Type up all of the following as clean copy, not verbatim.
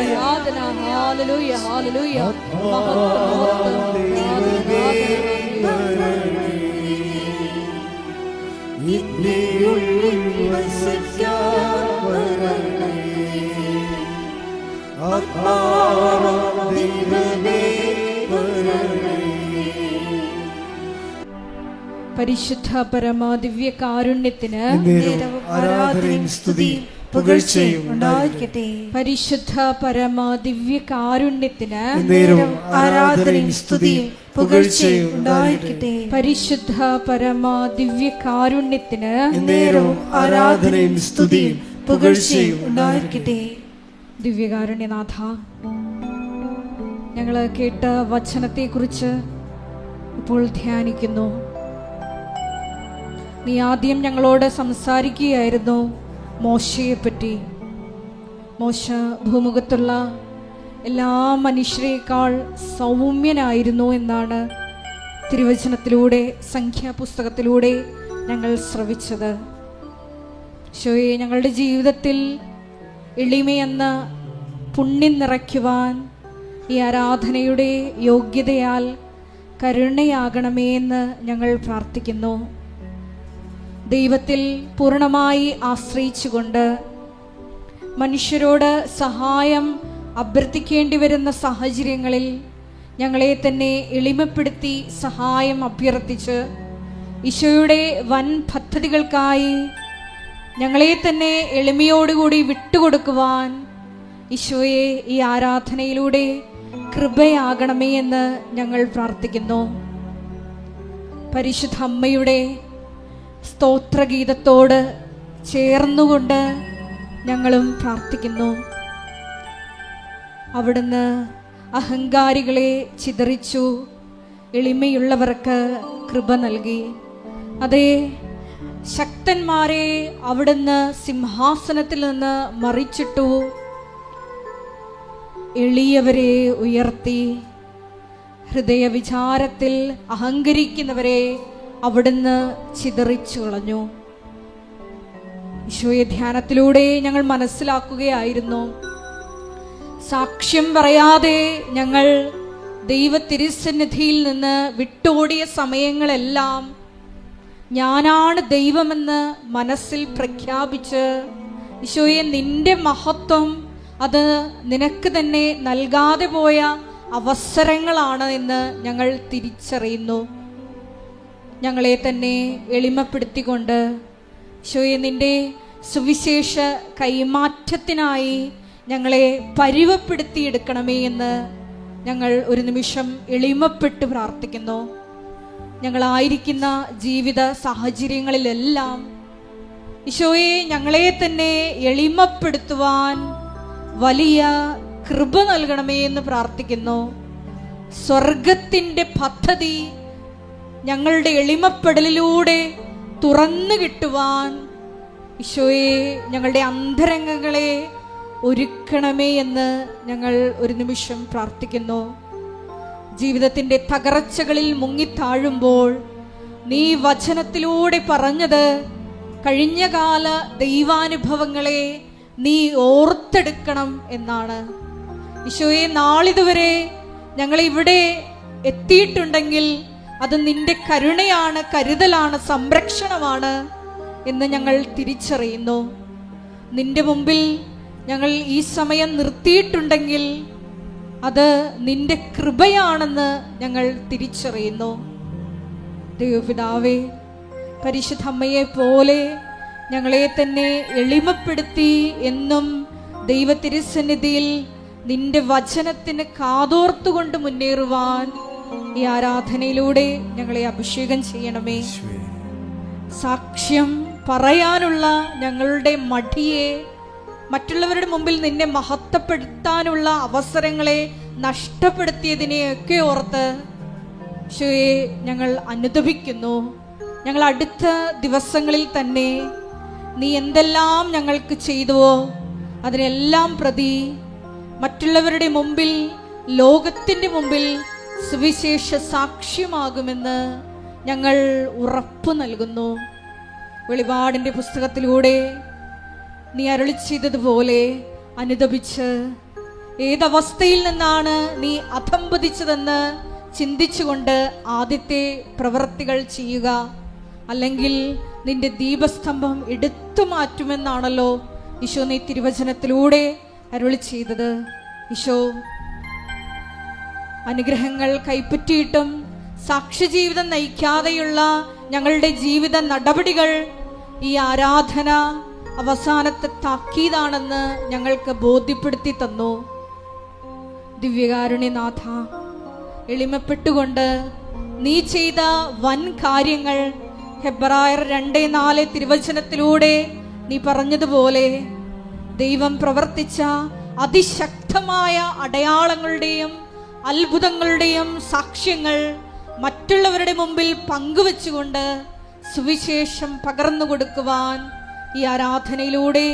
ആരാധന. Hallelujah hallelujah. പരിശുദ്ധ പരമ ദിവ്യ കാരുണ്യത്തിന് ആരാധനയും സ്തുതിയും പുകഴ്ചയും ഉണ്ടായിരിക്കട്ടെ. പരിശുദ്ധ പരമ ദിവ്യ കാരുണ്യത്തിന് ആരാധനയും സ്തുതിയും പുകഴ്ചയും ഉണ്ടായിരിക്കട്ടെ. പരിശുദ്ധ പരമ ദിവ്യ കാരുണ്യത്തിന് ആരാധനയും സ്തുതിയും പുകഴ്ചയും ഉണ്ടായിരിക്കട്ടെ. ദിവ്യകാരുണ്യനാഥ, ഞങ്ങൾ കേട്ട വചനത്തെക്കുറിച്ച് ഇപ്പോൾ ധ്യാനിക്കുന്നു. നീ ആദ്യം ഞങ്ങളോട് സംസാരിക്കുകയായിരുന്നു മോശയെപ്പറ്റി. മോശ ഭൂമുഖത്തുള്ള എല്ലാ മനുഷ്യരെക്കാൾ സൗമ്യനായിരുന്നു എന്നാണ് തിരുവചനത്തിലൂടെ, സംഖ്യാപുസ്തകത്തിലൂടെ ഞങ്ങൾ ശ്രവിച്ചത്. ഈശോയെ, ഞങ്ങളുടെ ജീവിതത്തിൽ എളിമയെന്ന പുണ്യം നിറയ്ക്കുവാൻ ഈ ആരാധനയുടെ യോഗ്യതയാൽ കരുണയാകണമേ എന്ന് ഞങ്ങൾ പ്രാർത്ഥിക്കുന്നു. ദൈവത്തിൽ പൂർണ്ണമായി ആശ്രയിച്ചുകൊണ്ട് മനുഷ്യരോട് സഹായം അഭ്യർത്ഥിക്കേണ്ടി വരുന്ന സാഹചര്യങ്ങളിൽ ഞങ്ങളെ തന്നെ എളിമപ്പെടുത്തി സഹായം അഭ്യർത്ഥിച്ച് ഈശോയുടെ വൻ പദ്ധതികൾക്കായി ഞങ്ങളെ തന്നെ എളിമയോടുകൂടി വിട്ടുകൊടുക്കുവാൻ ഈശോയെ ഈ ആരാധനയിലൂടെ കൃപയാകണമേ എന്ന് ഞങ്ങൾ പ്രാർത്ഥിക്കുന്നു. പരിശുദ്ധ അമ്മയുടെ സ്തോത്രഗീതത്തോട് ചേർന്നുകൊണ്ട് ഞങ്ങളും പ്രാർത്ഥിക്കുന്നു. അവിടുന്ന് അഹങ്കാരികളെ ചിതറിച്ചു, എളിമയുള്ളവർക്ക് കൃപ നൽകി. അതേ, ശക്തന്മാരെ അവിടുന്ന് സിംഹാസനത്തിൽ നിന്ന് മറിച്ചിട്ടു, എളിയവരെ ഉയർത്തി. ഹൃദയവിചാരത്തിൽ അഹങ്കരിക്കുന്നവരെ അവിടുന്ന് ചിതറിച്ചു കളഞ്ഞു. ഈശോയെ, ധ്യാനത്തിലൂടെ ഞങ്ങൾ മനസ്സിലാക്കുകയായിരുന്നു, സാക്ഷ്യം പറയാതെ ഞങ്ങൾ ദൈവ തിരുസന്നിധിയിൽ നിന്ന് വിട്ടോടിയ സമയങ്ങളെല്ലാം ഞാനാണ് ദൈവമെന്ന് മനസ്സിൽ പ്രഖ്യാപിച്ച്, ഈശോയെ, നിന്റെ മഹത്വം അത് നിനക്ക് തന്നെ നൽകാതെ പോയ അവസരങ്ങളാണ് എന്ന് ഞങ്ങൾ തിരിച്ചറിയുന്നു. ഞങ്ങളെ തന്നെ എളിമപ്പെടുത്തിക്കൊണ്ട് ഈശോയെ, നിന്റെ സുവിശേഷ കൈമാറ്റത്തിനായി ഞങ്ങളെ പരുവപ്പെടുത്തിയെടുക്കണമേ എന്ന് ഞങ്ങൾ ഒരു നിമിഷം എളിമപ്പെട്ട് പ്രാർത്ഥിക്കുന്നു. ഞങ്ങളായിരിക്കുന്ന ജീവിത സാഹചര്യങ്ങളിലെല്ലാം ഈശോയെ, ഞങ്ങളെ തന്നെ എളിമപ്പെടുത്തുവാൻ വലിയ കൃപ നൽകണമേ എന്ന് പ്രാർത്ഥിക്കുന്നു. സ്വർഗത്തിൻ്റെ പദ്ധതി ഞങ്ങളുടെ എളിമപ്പെടലിലൂടെ തുറന്നു കിട്ടുവാൻ ഈശോയെ, ഞങ്ങളുടെ അന്തരംഗങ്ങളെ ഒരുക്കണമേ എന്ന് ഞങ്ങൾ ഒരു നിമിഷം പ്രാർത്ഥിക്കുന്നു. ജീവിതത്തിൻ്റെ തകർച്ചകളിൽ മുങ്ങിത്താഴുമ്പോൾ നീ വചനത്തിലൂടെ പറഞ്ഞത് കഴിഞ്ഞകാല ദൈവാനുഭവങ്ങളെ നീ ഓർത്തെടുക്കണം എന്നാണ്. ഈശോയെ, നാളിതുവരെ ഞങ്ങളിവിടെ എത്തിയിട്ടുണ്ടെങ്കിൽ അത് നിന്റെ കരുണയാണ്, കരുതലാണ്, സംരക്ഷണമാണ് എന്ന് ഞങ്ങൾ തിരിച്ചറിയുന്നു. നിന്റെ മുമ്പിൽ ഞങ്ങൾ ഈ സമയം നിർത്തിയിട്ടുണ്ടെങ്കിൽ അത് നിന്റെ കൃപയാണെന്ന് ഞങ്ങൾ തിരിച്ചറിയുന്നു. ദൈവപിതാവേ, പരിശുദ്ധ അമ്മയെ പോലെ ഞങ്ങളെ തന്നെ എളിമപ്പെടുത്തി എന്നും ദൈവ തിരുസന്നിധിയിൽ നിന്റെ വചനത്തിന് കാതോർത്തുകൊണ്ട് മുന്നേറുവാൻ ഈ ആരാധനയിലൂടെ ഞങ്ങളെ അഭിഷേകം ചെയ്യണമേ. സാക്ഷ്യം പറയാനുള്ള ഞങ്ങളുടെ മടിയെ, മറ്റുള്ളവരുടെ മുമ്പിൽ നിന്നെ മഹത്വപ്പെടുത്താനുള്ള അവസരങ്ങളെ നഷ്ടപ്പെടുത്തിയതിനെയൊക്കെ ഓർത്ത് ഈശോയെ ഞങ്ങൾ അനുതപിക്കുന്നു. ഞങ്ങൾ അടുത്ത ദിവസങ്ങളിൽ തന്നെ നീ എന്തെല്ലാം ഞങ്ങൾക്ക് ചെയ്തുവോ അതിനെല്ലാം പ്രതി മറ്റുള്ളവരുടെ മുമ്പിൽ, ലോകത്തിൻ്റെ മുമ്പിൽ സുവിശേഷ സാക്ഷ്യമാകുമെന്ന് ഞങ്ങൾ ഉറപ്പു നൽകുന്നു. വെളിപാടിൻ്റെ പുസ്തകത്തിലൂടെ നീ അരുളി ചെയ്തതുപോലെ അനുതപിച്ച് ഏതവസ്ഥയിൽ നിന്നാണ് നീ അധംപതിച്ചതെന്ന് ചിന്തിച്ചുകൊണ്ട് ആദ്യത്തെ പ്രവൃത്തികൾ ചെയ്യുക. അല്ലെങ്കിൽ നിന്റെ ദീപസ്തംഭം എടുത്തു മാറ്റുമെന്നാണല്ലോ ഈശോ നീ തിരുവചനത്തിലൂടെ അരുളി ചെയ്തത്. ഈശോ അനുഗ്രഹങ്ങൾ കൈപ്പറ്റിയിട്ടും സാക്ഷ്യജീവിതം നയിക്കാതെയുള്ള ഞങ്ങളുടെ ജീവിത നടപടികൾ ഈ ആരാധന അവസാനത്തെ താക്കീതാണെന്ന് ഞങ്ങൾക്ക് ബോധ്യപ്പെടുത്തി തന്നു. ദിവ്യകാരുണ്യനാഥ, എളിമപ്പെട്ടുകൊണ്ട് നീ ചെയ്ത വൻ കാര്യങ്ങൾ ഹെബ്രായർ 2:4 തിരുവചനത്തിലൂടെ നീ പറഞ്ഞതുപോലെ ദൈവം പ്രവർത്തിച്ച അതിശക്തമായ അടയാളങ്ങളുടെയും അത്ഭുതങ്ങളുടെയും സാക്ഷ്യങ്ങൾ മറ്റുള്ളവരുടെ മുമ്പിൽ പങ്കുവെച്ചുകൊണ്ട് സുവിശേഷം പകർന്നു കൊടുക്കുവാൻ ഈ ആരാധനയിലൂടെ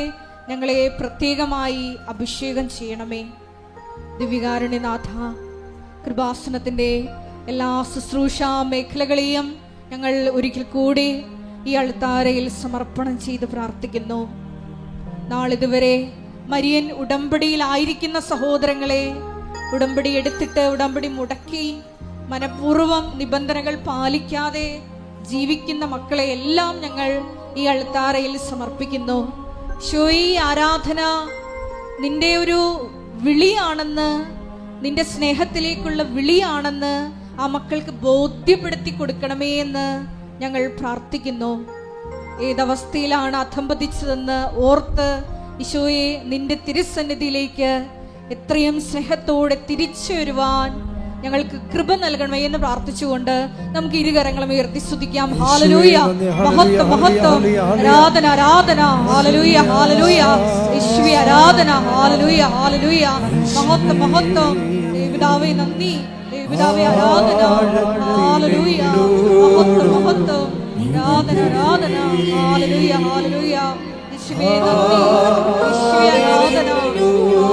ഞങ്ങളെ പ്രത്യേകമായി അഭിഷേകം ചെയ്യണമേ. ദിവ്യകാരുണ്യനാഥ, കൃപാസനത്തിൻ്റെ എല്ലാ ശുശ്രൂഷാ മേഖലകളെയും ഞങ്ങൾ ഒരിക്കൽ കൂടി ഈ അൾത്താരയിൽ സമർപ്പണം ചെയ്ത് പ്രാർത്ഥിക്കുന്നു. നാളിതുവരെ മരിയൻ ഉടമ്പടിയിലായിരിക്കുന്ന സഹോദരങ്ങളെ, ഉടമ്പടി എടുത്തിട്ട് ഉടമ്പടി മുടക്കി മനഃപൂർവ്വം നിബന്ധനകൾ പാലിക്കാതെ ജീവിക്കുന്ന മക്കളെ എല്ലാം ഞങ്ങൾ ഈ അൾത്താരയിൽ സമർപ്പിക്കുന്നു. ഈ ആരാധന നിന്റെ ഒരു വിളിയാണെന്ന്, നിന്റെ സ്നേഹത്തിലേക്കുള്ള വിളിയാണെന്ന് ആ മക്കൾക്ക് ബോധ്യപ്പെടുത്തി കൊടുക്കണമേ എന്ന് ഞങ്ങൾ പ്രാർത്ഥിക്കുന്നു. ഏതവസ്ഥയിലാണ് അധംപതിച്ചതെന്ന് ഓർത്ത് ഈശോയെ നിന്റെ തിരുസന്നിധിയിലേക്ക് എത്രയും സ്നേഹത്തോടെ തിരിച്ചു വരുവാൻ ഞങ്ങൾക്ക് കൃപ നൽകണമേ എന്ന് പ്രാർത്ഥിച്ചുകൊണ്ട് നമുക്ക് ഇരുകരങ്ങളും ഉയർത്തി സ്തുതിക്കാം. ഹല്ലേലൂയ, മഹത്വം മഹത്വം, ആരാധന ആരാധന, ഹല്ലേലൂയ ഹല്ലേലൂയ, യേശുവേ ആരാധന, ഹല്ലേലൂയ ഹല്ലേലൂയ, മഹത്വം മഹത്വം, ദേവപിതാവേ നന്ദി, ദേവപിതാവേ ആരാധന, ഹല്ലേലൂയ, മഹത്വം മഹത്വം, ആരാധന ആരാധന, ഹല്ലേലൂയ ഹല്ലേലൂയ, യേശുവേ നന്ദി, യേശുവേ ആരാധന,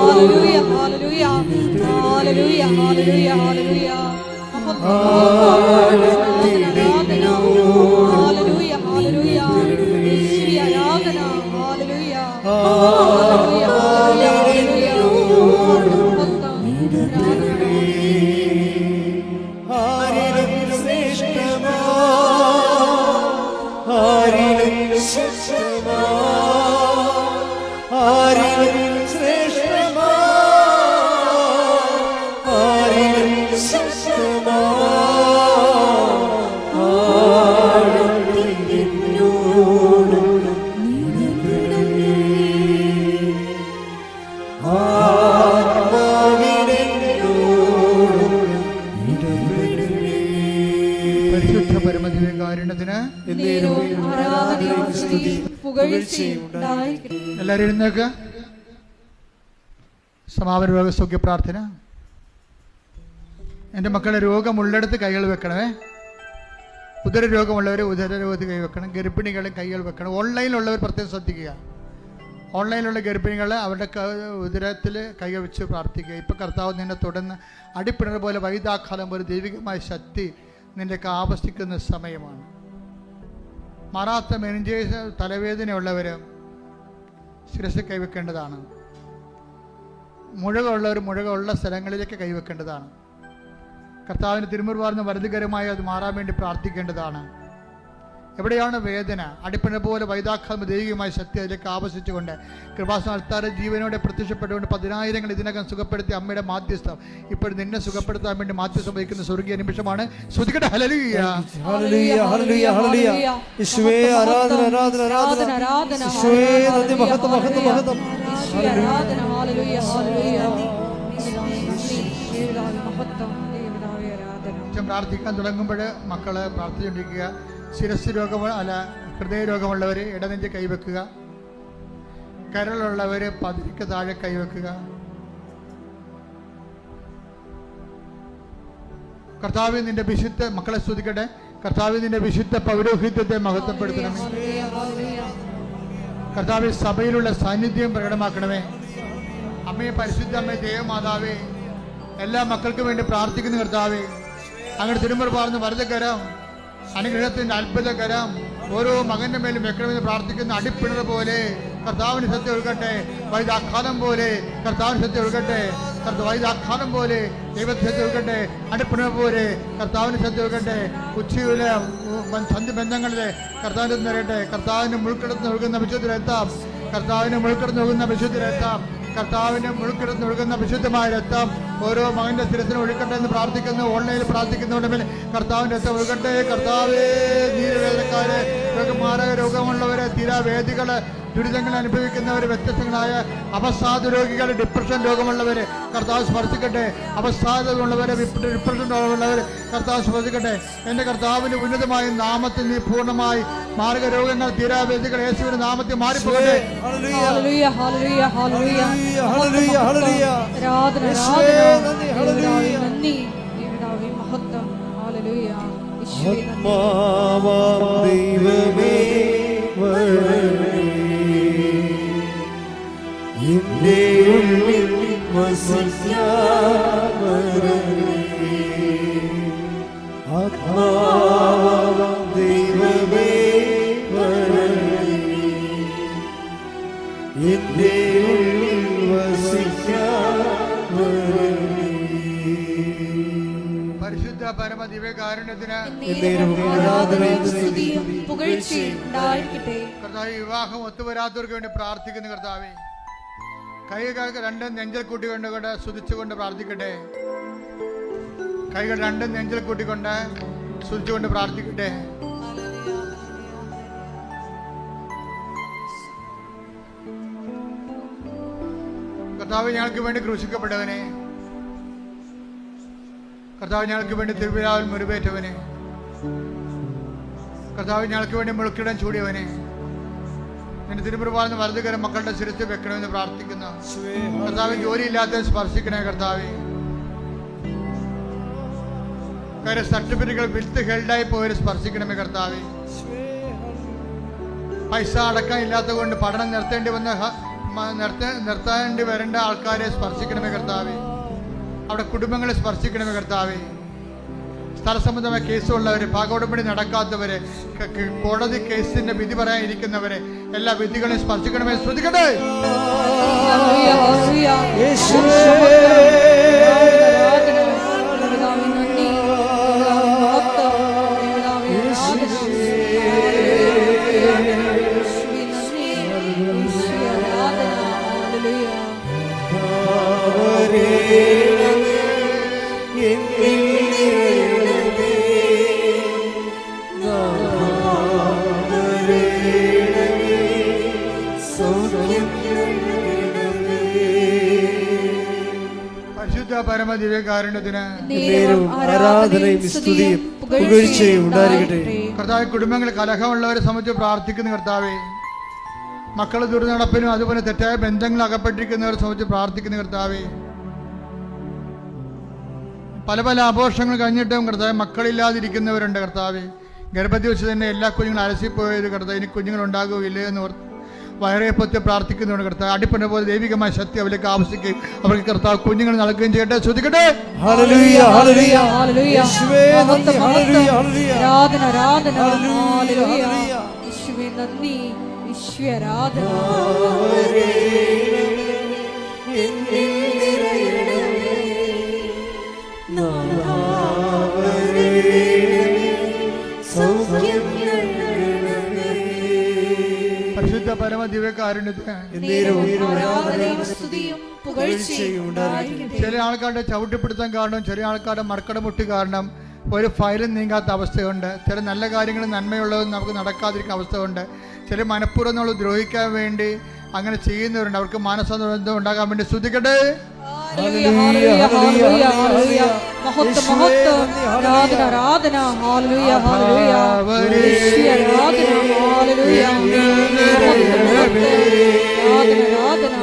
ഹല്ലേലൂയ ഹല്ലേലൂയ, ഹല്ലേലൂയ ഹല്ലേലൂയ ഹല്ലേലൂയ, മഹത്വം ആരാധന, ഹല്ലേലൂയ ഹല്ലേലൂയ, യേശുവേ ആരാധന, ഹല്ലേലൂയ ഹല്ലേലൂയ ഹല്ലേലൂയ, മഹത്വം ആരാധന. എല്ലാവരും എഴുന്നേൽക്കുക. സമാപന രോഗസൗഖ്യ പ്രാർത്ഥന. എൻ്റെ മക്കളെ, രോഗമുള്ളിടത്ത് കൈകൾ വെക്കണമേ. ഉദര രോഗമുള്ളവർ ഉദര രോഗത്തിൽ കൈവെക്കണം. ഗർഭിണികളും കൈകൾ വെക്കണം. ഓൺലൈനിലുള്ളവർ പ്രത്യേകം ശ്രദ്ധിക്കുക. ഓൺലൈനിലുള്ള ഗർഭിണികൾ അവരുടെ ഉദരത്തിൽ കൈകൾ വെച്ച് പ്രാർത്ഥിക്കുക. ഇപ്പം കർത്താവ് നിന്നെ തുടർന്ന് അടിപ്പിണർ പോലെ വൈദാഘാതം പോലെ ദൈവികമായ ശക്തി നിൻ്റെയൊക്കെ ആവശ്യിക്കുന്ന സമയമാണ്. മാറാത്ത മെനിഞ്ചേഴ്സ് തലവേദനയുള്ളവർ ശിരസ് കൈവെക്കേണ്ടതാണ്. മുഴകളുള്ളവർ മുഴകളുള്ള സ്ഥലങ്ങളിലേക്ക് കൈവെക്കേണ്ടതാണ്. കർത്താവിന് തിരുമുറുവാർന്ന വലുതുകരമായി അത് മാറാൻ വേണ്ടി പ്രാർത്ഥിക്കേണ്ടതാണ്. എവിടെയാണ് വേദന, അടിപ്പിണർ പോലെ വൈദാഘാതം ദൈവികമായ ശക്തി അതിലേക്ക് ആവശ്യിച്ചുകൊണ്ട് കൃപാസന അൾത്താര ജീവനോടെ പ്രത്യക്ഷപ്പെട്ടുകൊണ്ട് 10,000 ഇതിനകം സുഖപ്പെടുത്തി അമ്മയുടെ മാധ്യസ്ഥം ഇപ്പോൾ നിന്നെ സുഖപ്പെടുത്താൻ വേണ്ടി മാധ്യസ്ഥം വഹിക്കുന്ന സ്വർഗീയ നിമിഷമാണ്. ശ്രുതിക്കട്ടെ ഹല്ലേലൂയ ഹല്ലേലൂയ ഹല്ലേലൂയ ഹല്ലേലൂയ, യേശുവേ ആരാധന ആരാധന ആരാധന ആരാധന, യേശുവേ നന്ദി, മഹത്വം മഹത്വം മഹത്വം, യേശുവേ ആരാധന, ഹല്ലേലൂയ ഹല്ലേലൂയ, മഹത്വം, ദേവപിതാവേ ആരാധന. പ്രാർത്ഥിക്കാൻ തുടങ്ങുമ്പോൾ മക്കള് പ്രാർത്ഥിച്ചുകൊണ്ടിരിക്കുക. ശിരസ് രോഗം അല്ല ഹൃദയ രോഗമുള്ളവർ ഇടനെഞ്ച് കൈവെക്കുക. കരളുള്ളവർ പതിരിക്ക് താഴെ കൈവെക്കുക. കർത്താവ് നിന്റെ വിശുദ്ധ മക്കളെ സ്തുതിക്കട്ടെ. കർത്താവ് നിന്റെ വിശുദ്ധ പൗരോഹിത്യത്തെ മഹത്വപ്പെടുത്തണമേ. കർത്താവ് സഭയിലുള്ള സാന്നിധ്യം പ്രകടമാക്കണമേ. അമ്മയെ പരിശുദ്ധ അമ്മയെ ദേവമാതാവേ, എല്ലാ മക്കൾക്കും വേണ്ടി പ്രാർത്ഥിക്കുന്ന കർത്താവേ, അങ്ങനെ തിരുമുറ പാർന്ന് വരദകരം അനുഗ്രഹത്തിന്റെ അത്ഭുതകരം ഓരോ മകന്റെ മേലും വെക്കണമെന്ന് പ്രാർത്ഥിക്കുന്ന അടിപ്പിണർ പോലെ കർത്താവിന് സത്യം ഒഴുകട്ടെ. വൈദാഘാതം പോലെ കർത്താവിന് സത്യം ഒഴുകട്ടെ. കർത്താവ് ആഘാതം പോലെ ദൈവത്തെ ശ്രദ്ധ വെക്കട്ടെ. അടുപ്പിനെ പോലെ കർത്താവിന് ശ്രദ്ധ വെക്കട്ടെ. ഉച്ചയിലെ സന്ധി ബന്ധങ്ങളിലെ കർത്താവിന് നിറയട്ടെ. കർത്താവിന് മുൾക്കിടന്ന് ഒഴുകുന്ന വിശുദ്ധരെത്താം. കർത്താവിന് മുൾക്കിടന്ന് ഒഴുകുന്ന വിശുദ്ധരെത്താം. കർത്താവിന് മുൾക്കിടന്ന് ഒഴുകുന്ന വിശുദ്ധമായ രക്തം ഓരോ മകന്റെ ശിരസിന് ഒഴുകട്ടെ എന്ന് പ്രാർത്ഥിക്കുന്നു. ഓൺലൈനിൽ പ്രാർത്ഥിക്കുന്നവരുടെ മേൽ കർത്താവിന്റെ രക്തം ഒഴുകട്ടെ. കർത്താവേ, നീരവേദനക്കാരെ, മാരക രോഗമുള്ളവരെ, തീരാവേദികള്, ദുരിതങ്ങൾ അനുഭവിക്കുന്നവർ, വ്യത്യസ്തങ്ങളായ അവസാദ രോഗികൾ, ഡിപ്രഷൻ രോഗമുള്ളവർ കർത്താവ് സ്പർശിക്കട്ടെ. അവസാദമുള്ളവരെ, ഡിപ്രഷൻ രോഗമുള്ളവർ കർത്താവ് സ്പർശിക്കട്ടെ. എൻ്റെ കർത്താവിന് ഉന്നതമായ നാമത്തിൽ നീ പൂർണ്ണമായി മാരക രോഗങ്ങൾ, തീരാവേദികൾ യേശുവിന്റെ നാമത്തിൽ മാറിപ്പോകട്ടെ. ഹല്ലേലൂയ ഹല്ലേലൂയ ഹല്ലേലൂയ ഹല്ലേലൂയ ഹല്ലേലൂയ ആരാധന ആരാധന നന്ദി യേശുവേ മഹത്വം ഹല്ലേലൂയ യേശുവേ ആത്മാവാം ദൈവമേ വരണമേ, എന്റെ ഉള്ളിൽ വസിക്കാൻ വരണമേ. ആത്മാവാം ദൈവമേ വരണമേ, എന്റെ ഉള്ളിൽ വസിക്കാൻ വരണമേ. പരിശുദ്ധ പരമ ദിവ്യകാരുണ്യത്തിന് ആരാധനയും സ്തുതിയും പുകഴ്ചയും ഉണ്ടായിരിക്കട്ടെ. കർത്താവ്, വിവാഹം ഒത്തുവരാത്തവർക്ക് വേണ്ടി പ്രാർത്ഥിക്കുന്നു. കർത്താവെ, കൈകൾ രണ്ടും നെഞ്ചൽ കൂട്ടിക്കൊണ്ട് സ്തുതിച്ചുകൊണ്ട് പ്രാർത്ഥിക്കട്ടെ. കൈകൾ രണ്ടും നെഞ്ചൽ കൂട്ടിക്കൊണ്ട് സ്തുതിച്ചുകൊണ്ട് പ്രാർത്ഥിക്കട്ടെ. കർത്താവ്, ഞങ്ങൾക്ക് വേണ്ടി ക്രൂശിക്കപ്പെട്ടവനെ, കർത്താവ്, ഞങ്ങൾക്ക് വേണ്ടി തിരുവിലാവിൽ മുറിവേറ്റവനെ, കർത്താവ്, ഞങ്ങൾക്ക് വേണ്ടി മുൾക്കിടം ചൂടിയവനെ, നിന്റെ തിരുമുറിവാർന്ന് വലതുകരം മക്കളുടെ ശിരത്തിൽ വെക്കണമെന്ന് പ്രാർത്ഥിക്കുന്നു. കർത്താവ്, ജോലിയില്ലാത്തവരെ സ്പർശിക്കണേ. കർത്താവ്, കാര്യം സർട്ടിഫിക്കറ്റുകൾ വിത്ത് ഹെൽഡായി പോയവരെ സ്പർശിക്കണമേ. കർത്താവ്, പൈസ അടക്കാൻ ഇല്ലാത്തത് കൊണ്ട് പഠനം നിർത്തേണ്ടി വരേണ്ട ആൾക്കാരെ സ്പർശിക്കണമേ. കർത്താവ്, അവിടെ കുടുംബങ്ങളെ സ്പർശിക്കണമേ. കർത്താവെ, സ്ഥലസംബന്ധമായ കേസുള്ളവരെ, ഭാഗോടമ്പടി നടക്കാത്തവരെ, കോടതി കേസിന്റെ വിധി പറയാനിരിക്കുന്നവരെ, എല്ലാ വിധികളെയും സ്പർശിക്കണമേ. ശ്രദ്ധിക്കട്ടെ. പരമ ദിവ്യകാരുണ്യത്തിന് ആരാധനയും സ്തുതിയും പുകഴ്ചയും ഉണ്ടായിരിക്കട്ടെ. കർത്താവ്, കുടുംബങ്ങൾ കലഹമുള്ളവരെ സംബന്ധിച്ച് പ്രാർത്ഥിക്കുന്നു. കർത്താവെ, മക്കൾ ദുർനടപ്പിനും അതുപോലെ തെറ്റായ ബന്ധങ്ങൾ അകപ്പെട്ടിരിക്കുന്നവരെ സംബന്ധിച്ച് പ്രാർത്ഥിക്കുന്നു. കർത്താവെ, പല പല ആഘോഷങ്ങൾ കഴിഞ്ഞിട്ടും കർത്താവ് മക്കളില്ലാതിരിക്കുന്നവരുണ്ട്. കർത്താവെ, ഗർഭത്തിൽ വെച്ച് തന്നെ എല്ലാ കുഞ്ഞുങ്ങളും അലസിപ്പോയത് കർത്താവ്, ഇനി കുഞ്ഞുങ്ങൾ ഉണ്ടാകുകയില്ലേ എന്ന് ഓർത്ത് വയറെ പൊത്തി പ്രാർത്ഥിക്കുന്നുണ്ട്. കർത്താവ്, അടിപ്പന പോലെ ദൈവികമായ ശക്തി അവർക്ക് ആവശ്യിക്കുകയും അവർക്ക് കർത്താവ് കുഞ്ഞുങ്ങൾ നൽകുകയും ചെയ്യട്ടെ. ശ്രദ്ധിക്കട്ടെ. ഹല്ലേലൂയ ഹല്ലേലൂയ ഹല്ലേലൂയ യേശുവേ നന്ദി. ഹല്ലേലൂയ ഹല്ലേലൂയ ആരാധന ആരാധന ഹല്ലേലൂയ ഹല്ലേലൂയ യേശുവേ നന്ദി യേശുവേ ആരാധന. പരിശുദ്ധ പരമ ദിവ്യകാരുണ്യത്തിന് ആരാധനയും സ്തുതിയും പുകഴ്ചയും ഉണ്ടായിരിക്കട്ടെ. ചില ആൾക്കാരുടെ ചവിട്ടിപ്പിടുത്തം കാരണം, ചില ആൾക്കാരുടെ മർക്കടമുട്ടി കാരണം ഒരു ഫയലും നീങ്ങാത്ത അവസ്ഥയുണ്ട്. ചില നല്ല കാര്യങ്ങൾ നന്മയുള്ളതും നമുക്ക് നടക്കാതിരിക്കുന്ന അവസ്ഥയുണ്ട്. ചില മനഃപൂർവ്വം നമ്മൾ ദ്രോഹിക്കാൻ വേണ്ടി അങ്ങനെ ചെയ്യുന്നവരുണ്ട്. അവർക്ക് മാനസാന്തരം ഉണ്ടാകാൻ വേണ്ടി സ്തുതിക്കട്ടെ. ഹല്ലേലൂയ ഹല്ലേലൂയ ഹല്ലേലൂയ മഹത്വം മഹത്വം ആരാധന ആരാധന ഹല്ലേലൂയ ഹല്ലേലൂയ യേശുവേ ആരാധന ഹല്ലേലൂയ ആരാധന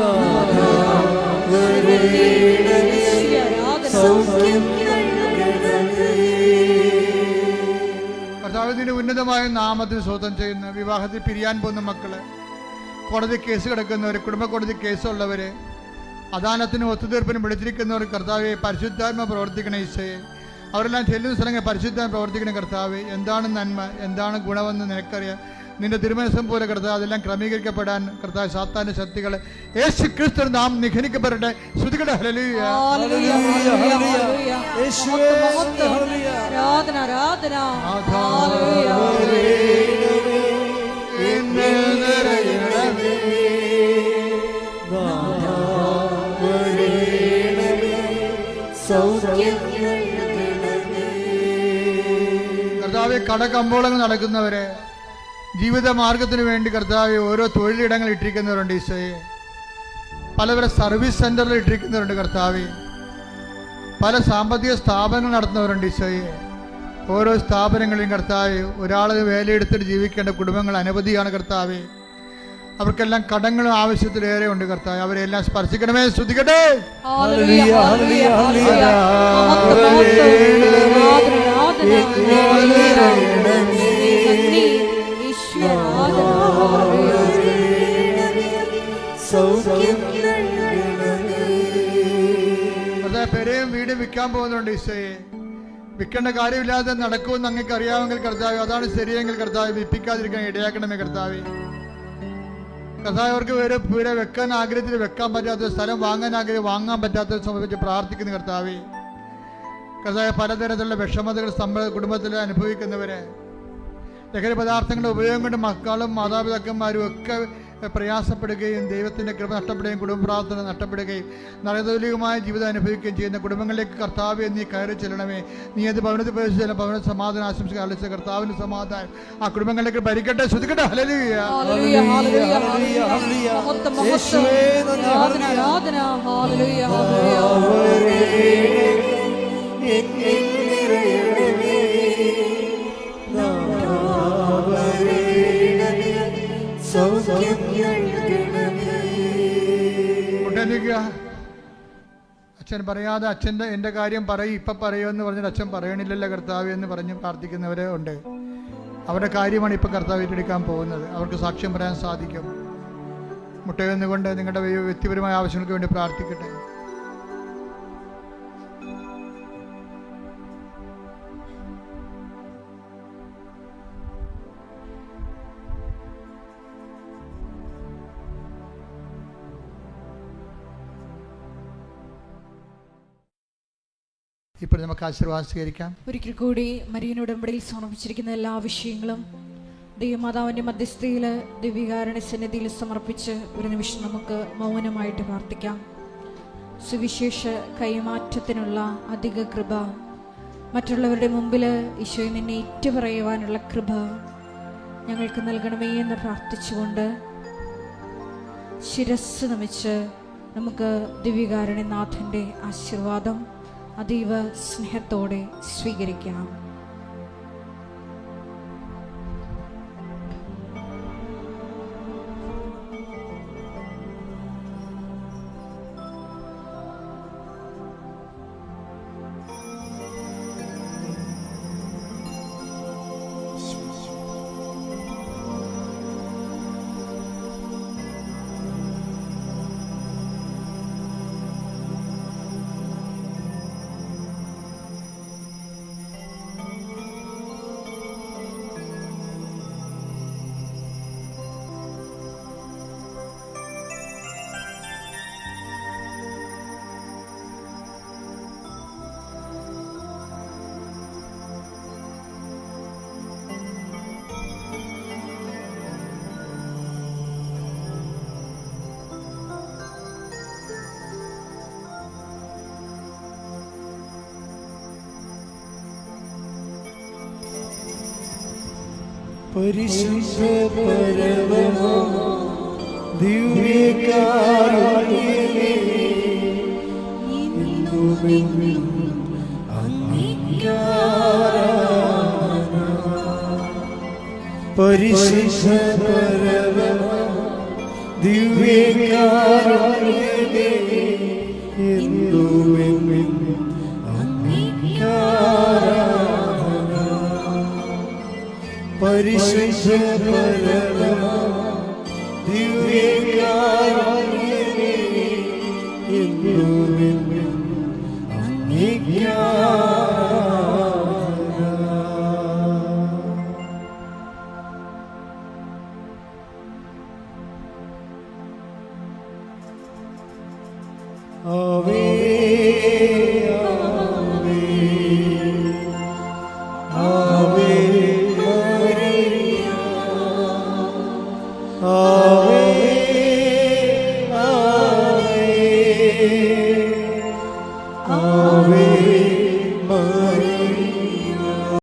കർത്താവിന്റെ ഉന്നതമായ നാമത്തിൽ സ്വതം ചെയ്യുന്ന, വിവാഹത്തിൽ പിരിയാൻ പോകുന്ന മക്കള്, കോടതി കേസ് കിടക്കുന്നവര്, കുടുംബ കോടതി കേസുള്ളവര്, അദാലത്തിനും ഒത്തുതീർപ്പിനും വിളിച്ചിരിക്കുന്നവർ കർത്താവെ പരിശുദ്ധാത്മ പ്രവർത്തിക്കണ ഈശോയെ. അവരെല്ലാം ചെല്ലുന്ന സ്ഥലങ്ങൾ പരിശുദ്ധാത്മ പ്രവർത്തിക്കണ കർത്താവെ. എന്താണ് നന്മ, എന്താണ് ഗുണമെന്ന് നിനക്കറിയാം. നിന്റെ തിരുമനസം പോലെ കർത്താവ് അതെല്ലാം ക്രമീകരിക്കപ്പെടാൻ കർത്താവ് സാത്താന്റെ ശക്തികൾ യേശു ക്രിസ്തു നാം നിഖനിക്കപ്പെടട്ടെ. ശ്രുതികട ഹല്ലേലൂയ. ആരാധന ആരാധന കർത്താവെ, കടകമ്പോളങ്ങൾ നടക്കുന്നവരെ, ജീവിത മാർഗത്തിന് വേണ്ടി കർത്താവെ ഓരോ തൊഴിലിടങ്ങൾ ഇട്ടിരിക്കുന്നവരുണ്ട് ഈശോയെ. പലവരെ സർവീസ് സെന്ററിൽ ഇട്ടിരിക്കുന്നവരുണ്ട് കർത്താവെ. പല സാമ്പത്തിക സ്ഥാപനങ്ങൾ നടത്തുന്നവരുണ്ട് ഈശോയെ. ഓരോ സ്ഥാപനങ്ങളിലും കർത്താവെ ഒരാൾ വേലയെടുത്തിട്ട് ജീവിക്കേണ്ട കുടുംബങ്ങൾ അനവധിയാണ് കർത്താവെ. അവർക്കെല്ലാം കടങ്ങളും ആവശ്യത്തിലേറെ ഉണ്ട് കർത്താവെ. അവരെല്ലാം സ്പർശിക്കണമേ. ശ്രുതികട്ടെ. പെരയും വീടും വിൽക്കാൻ പോകുന്നുണ്ട് ഈശോയെ. വിൽക്കേണ്ട കാര്യമില്ലാതെ നടക്കുമെന്ന് അങ്ങേക്ക് അറിയാമെങ്കിൽ കർത്താവ്, അതാണ് ശരിയെങ്കിൽ കർത്താവ് വിൽപ്പിക്കാതിരിക്കാൻ ഇടയാക്കണമേ കർത്താവ്. കർത്താവ്, അവർക്ക് വീട് വെക്കാൻ ആഗ്രഹത്തിൽ വെക്കാൻ പറ്റാത്ത, സ്ഥലം വാങ്ങാൻ പറ്റാത്തത് സംബന്ധിച്ച് പ്രാർത്ഥിക്കുന്ന കർത്താവ്. കർത്താവ്, പലതരത്തിലുള്ള വിഷമതകൾ കുടുംബത്തിൽ അനുഭവിക്കുന്നവരെ, ലഹരി പദാർത്ഥങ്ങളുടെ ഉപയോഗം കൊണ്ട് മക്കളും മാതാപിതാക്കന്മാരും ഒക്കെ പ്രയാസപ്പെടുകയും ദൈവത്തിൻ്റെ കൃപ നഷ്ടപ്പെടുകയും കുടുംബ പ്രാർത്ഥന നഷ്ടപ്പെടുകയും നരദൗലികമായ ജീവിതം അനുഭവിക്കുകയും ചെയ്യുന്ന കുടുംബങ്ങളിലേക്ക് കർത്താവ് നീ കയറി ചെല്ലണമേ. നീ അത് ഭവനത്തിൽ പ്രവേശിച്ചാൽ ഭവന സമാധാനം ആശംസിക്കുക. അലച്ച കർത്താവിൻ്റെ സമാധാനം ആ കുടുംബങ്ങളിലേക്ക് ഭരിക്കട്ടെ. ശ്രുതിക്കട്ടെ. ഹല്ലേലൂയ. അച്ഛൻ പറയാതെ അച്ഛൻ്റെ എൻ്റെ കാര്യം പറയും ഇപ്പം പറയുമെന്ന് പറഞ്ഞിട്ട് അച്ഛൻ പറയണില്ലല്ലോ കർത്താവ് എന്ന് പറഞ്ഞ് പ്രാർത്ഥിക്കുന്നവരെ ഉണ്ട്. അവരുടെ കാര്യമാണ് ഇപ്പം കർത്താവ് ഏറ്റെടുക്കാൻ പോകുന്നത്. അവർക്ക് സാക്ഷ്യം പറയാൻ സാധിക്കും. മുട്ടയെന്നുകൊണ്ട് നിങ്ങളുടെ വ്യക്തിപരമായ ആവശ്യങ്ങൾക്ക് വേണ്ടി പ്രാർത്ഥിക്കട്ടെ. ഇപ്പോൾ നമുക്ക് ആശീർവാദം സ്വീകരിക്കാം. ഒരിക്കൽ കൂടി മരിയൻ ഉടമ്പടിയിൽ സമർപ്പിച്ചിരിക്കുന്ന എല്ലാ വിഷയങ്ങളും ദൈവമാതാവിൻ്റെ മധ്യസ്ഥയിൽ ദിവ്യകാരുണ്യ സന്നിധിയിൽ സമർപ്പിച്ച് ഒരു നിമിഷം നമുക്ക് മൗനമായിട്ട് പ്രാർത്ഥിക്കാം. സുവിശേഷ കൈമാറ്റത്തിനുള്ള അധിക കൃപ, മറ്റുള്ളവരുടെ മുമ്പിൽ ഈശോയെ നിന്നെ ഏറ്റുപറയുവാനുള്ള കൃപ ഞങ്ങൾക്ക് നൽകണമേ എന്ന് പ്രാർത്ഥിച്ചുകൊണ്ട് ശിരസ് നമിച്ച് നമുക്ക് ദിവ്യകാരുണ്യനാഥൻ്റെ ആശീർവാദം അതീവ സ്നേഹത്തോടെ സ്വീകരിക്കാം. പരിശുദ്ധ പരമ ദിവ്യകാരുണ്യമേ, എന്നുമെന്നും അങ്ങേക്കാരാധന. പരിശുദ്ധ പരമ ദിവ്യകാരുണ്യമേ, എന്നുമെന്നും അങ്ങേക്കാരാധന. പരിശുദ്ധ പരമ ദിവ്യകാരുണ്യമേ, എന്നുമെന്നും അങ്ങേക്കാരാധന. ആവേ ആവേ ആവേ ആവേ